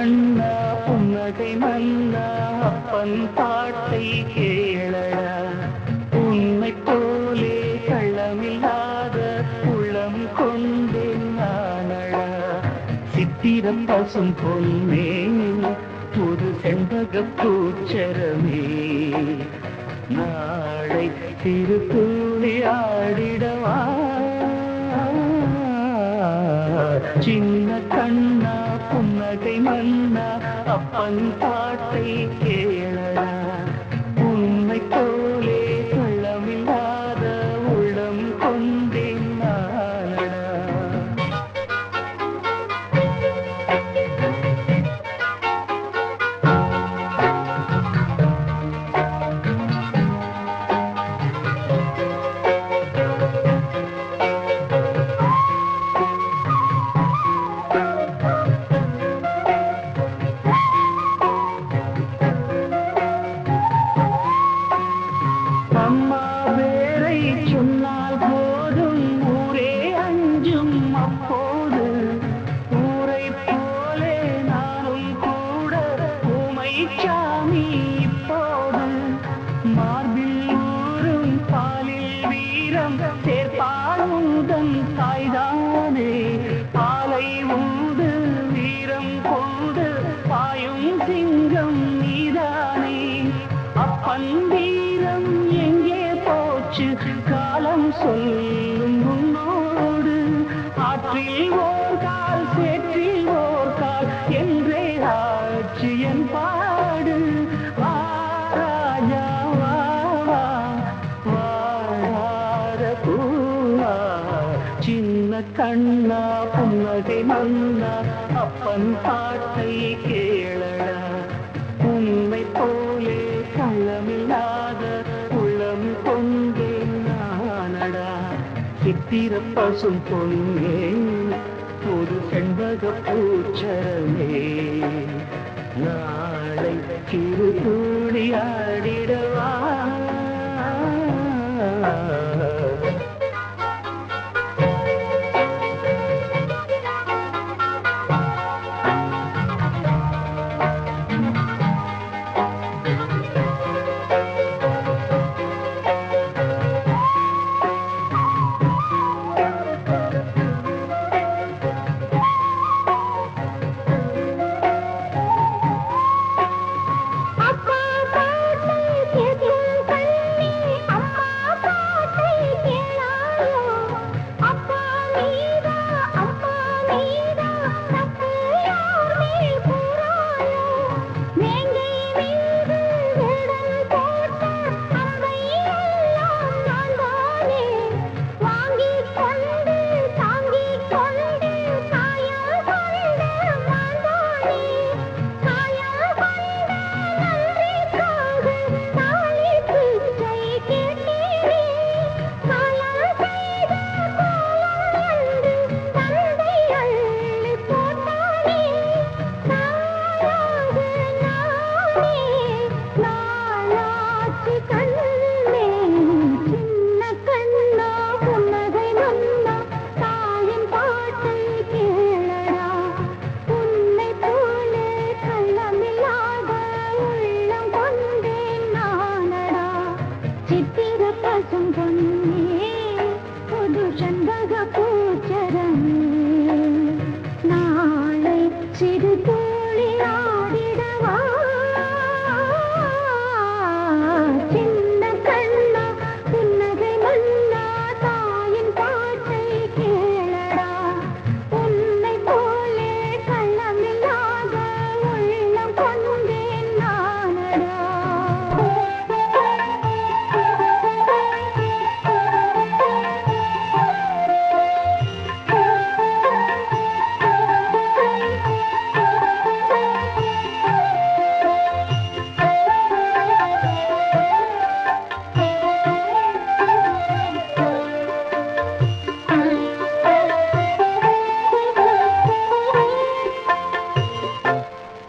கண்ணா புன்னகை மன்னா அப்பன் பாட்டை கேளடா. உன்னை போலே கள்ளமில்லாத உள்ளம் கொண்டேன் நானடா. சித்திரம் பசும் பொன்னே புது செண்பக பூச்சரமே, நாளை திருத்தூளி ஆடிடவா. சின்ன கண்ணா புன்னகை மன்னா அப்பன் பாட்டை கேளடா. உன்னை போலே கள்ளமில்லாத உள்ளம் கொண்டேன் நானடா. அம்மா பேரை சொன்னால் போதும் ஊரே அஞ்சும் அப்போது. ஊரை போலே நானும் கூட ஊமை சாமி இப்போது. மார்பில் ஊரும் பாலில் வீரம் சேர்ப்பால் உந்தன் தாய்தானே. பாலை உண்டு வீரம் கொண்டு பாயும் சிங்கம் நீதானே. அப்பன் வீரம் எங்கே போச்சு காலம் சொல்லும் உன்னோடு. ஆற்றில் ஓர் கால் சேற்றில் ஓர் கால் என்றே ஆட்சி என் பாடு. வா ராஜா வா வா வாழாத பூவா. சின்ன கண்ணா புன்னகை மன்னா அப்பன் பாட்டை கேளடா. உன்னை போலே கள்ளமில்லாத உள்ளம் கொண்டேன் நானடா. சித்திர பசும் பொன்னே ஒரு செண்பக பூச்சரமே, நாளை சிறு தூளி ஆடிட